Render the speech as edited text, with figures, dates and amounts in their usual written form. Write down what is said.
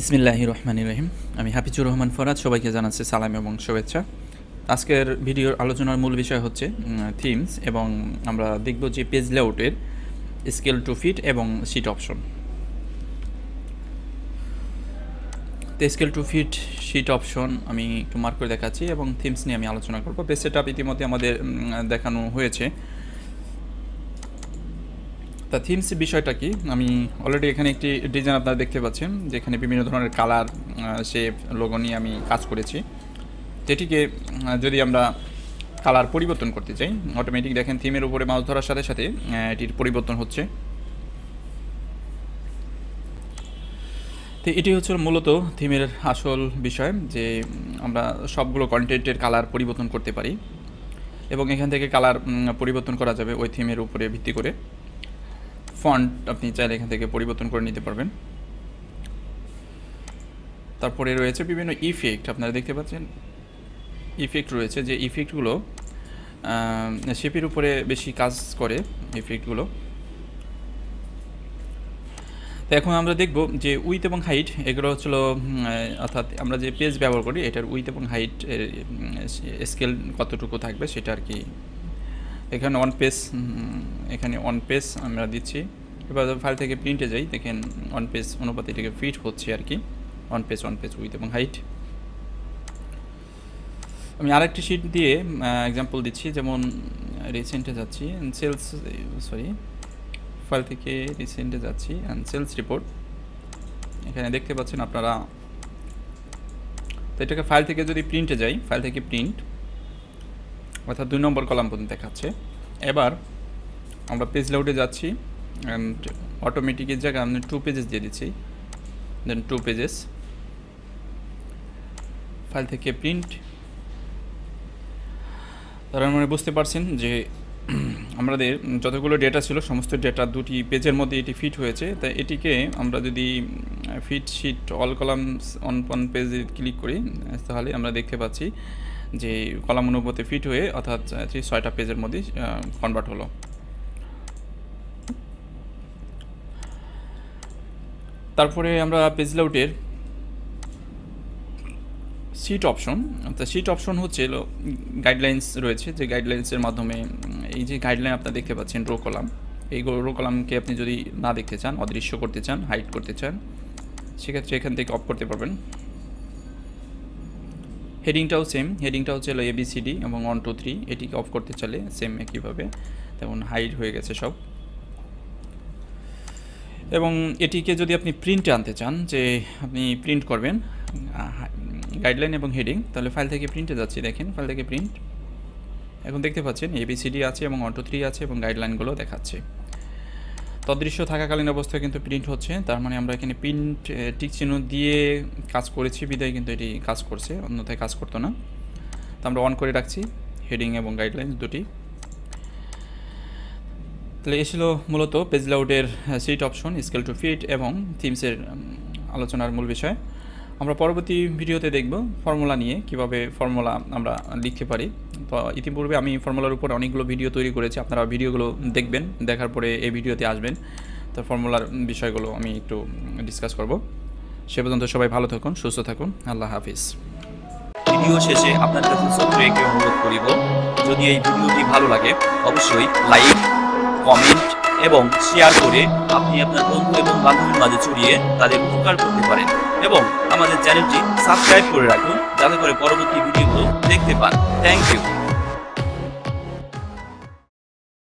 বিসমিল্লাহির রহমানির রহিম। আমি হাফিজুর রহমান ফরাদ, সবাইকে জানাচ্ছি সালাম এবং শুভেচ্ছা। আজকের ভিডিওর আলোচনার মূল বিষয় হচ্ছে থিমস, এবং আমরা দেখব যে পেজ লেআউটের স্কেল টু ফিট এবং শিট অপশন। তো scale to fit, sheet option আমি একটু মার্ক করে দেখাচ্ছি এবং থিমস নিয়ে আমি আলোচনা করব। পেজ সেটআপ ইতিমধ্যে আমাদের দেখানো হয়েছে। তা থিমস বিষয়টা কি, আমি অলরেডি এখানে একটি ডিজাইন আপনারা দেখতে পাচ্ছেন, যেখানে বিভিন্ন ধরনের কালার, শেপ, লোগো নিয়ে আমি কাজ করেছি। যেটিকে যদি আমরা কালার পরিবর্তন করতে চাই, অটোমেটিক দেখেন থিমের উপরে মাউস ধরার সাথে সাথে এটির পরিবর্তন হচ্ছে। তো এটি হচ্ছে মূলত থিমের আসল বিষয়, যে আমরা সবগুলো কন্টেন্টের কালার পরিবর্তন করতে পারি এবং এখান থেকে কালার পরিবর্তন করা যাবে ওই থিমের উপরে ভিত্তি করে। ফন্ট আপনি চাইলে এখান থেকে পরিবর্তন করে নিতে পারবেন। তারপরে রয়েছে বিভিন্ন ইফেক্ট, আপনারা দেখতে পাচ্ছেন ইফেক্ট রয়েছে, যে ইফেক্টগুলো শেপের উপরে বেশি কাজ করে ইফেক্টগুলো। তো এখন আমরা দেখব যে উইথ এবং হাইট, এগুলো হচ্ছিল অর্থাৎ আমরা যে পেজ ব্যবহার করি এটার উইথ এবং হাইট স্কেল কতটুকু থাকবে সেটা আর কি। এখানে অন পেজ আমরা দিচ্ছি। এবার ফাইল থেকে প্রিন্টে যাই, দেখেন অন পেজ অনুপাতে এটাকে ফিট হচ্ছে আর কি। অন পেজ উইথ এবং হাইট। আমি আরেকটি শিট দিয়ে এক্সাম্পল দিচ্ছি, যেমন রিসেন্টে যাচ্ছি ফাইল থেকে রিসেন্টে যাচ্ছি অ্যান্ড সেলস রিপোর্ট। এখানে দেখতে পাচ্ছেন আপনারা। তো এটাকে ফাইল থেকে যদি প্রিন্টে যাই, ফাইল থেকে প্রিন্ট, অর্থাৎ 2 নম্বর কলাম পর্যন্ত দেখাচ্ছে। এবার আমরা পেজ লেআউটে যাচ্ছি অ্যান্ড অটোমেটিকের জায়গায় আমি 2 পেজেস দিয়ে দিচ্ছি, দেন 2 পেজেস, ফাইল থেকে প্রিন্ট। তার মানে বুঝতে পারছেন যে আমাদের যতগুলো ডেটা ছিল সমস্ত ডেটা 2টি পেজের মধ্যে এটি ফিট হয়েছে। তাই এটিকে আমরা যদি fit sheet all columns on পেজে ক্লিক করি, তাহলে আমরা দেখতে পাচ্ছি যে কলাম অনুপাতে ফিট হয়ে, অর্থাৎ 6টা পেজের মধ্যে কনভার্ট হলো। তারপরে আমরা পেজ লেআউটের শিট অপশন, অর্থাৎ শিট অপশন হচ্ছে গাইডলাইন্স রয়েছে, যে গাইডলাইন্সের মাধ্যমে এই যে গাইডলাইন আপনারা দেখতে পাচ্ছেন রো কলাম, এই রো কলামকে আপনি যদি না দেখতে চান, অদৃশ্য করতে চান, হাইড করতে চান, সেক্ষেত্রে এখান থেকে অফ করতে পারবেন। হেডিংটাও সেম, হেডিংটা হচ্ছে ABCD এবং 1 2 3, এটিকে অফ করতে চাইলে সেম একইভাবে, তেমন হাইড হয়ে গেছে সব। এবং এটিকে যদি আপনি প্রিন্টে আনতে চান, যে আপনি প্রিন্ট করবেন গাইডলাইন এবং হেডিং, তাহলে ফাইল থেকে প্রিন্টে যাচ্ছি, দেখেন ফাইল থেকে প্রিন্ট। এখন দেখতে পাচ্ছেন ABCD আছে এবং 1 2 3 আছে এবং গাইডলাইনগুলো দেখাচ্ছে। তদৃশ্য থাকাকালীন অবস্থায় কিন্তু প্রিন্ট হচ্ছে, তার মানে আমরা এখানে প্রিন্ট টিক চিহ্ন দিয়ে কাজ করেছি বিদায় কিন্তু এটি কাজ করছে, অন্যথায় কাজ করতো না। তো আমরা অন করে রাখছি হেডিং এবং গাইডলাইন দুটি। তাহলে এ ছিল মূলত পেজ লেআউটের sheet option, scale to fit এবং থিমসের আলোচনার মূল বিষয়। আমরা পরবর্তী ভিডিওতে দেখব ফর্মুলা নিয়ে, কিভাবে ফর্মুলা আমরা লিখতে পারি। তো ইতিপূর্বে আমি ফর্মুলার উপর অনেকগুলো ভিডিও তৈরি করেছি, আপনারা ভিডিওগুলো দেখবেন, দেখার পরে এই ভিডিওতে আসবেন। তো ফর্মুলার বিষয়গুলো আমি একটু ডিসকাস করব। সে পর্যন্ত সবাই ভালো থাকুন, সুস্থ থাকুন, আল্লাহ হাফিজ। ভিডিও শেষে আপনার কাছে ছোট্ট একটি অনুরোধ করিব, যদি এই ভিডিওটি ভালো লাগে অবশ্যই লাইক, কমেন্ট এবং শেয়ার করে আপনি আপনার বন্ধু এবং বান্ধবীর মাঝে ছড়িয়ে তাদের উপকার করতে পারেন, এবং আমাদের চ্যানেলটি সাবস্ক্রাইব করে রাখুন যাতে করে পরবর্তী ভিডিওগুলো দেখতে পান। Thank you.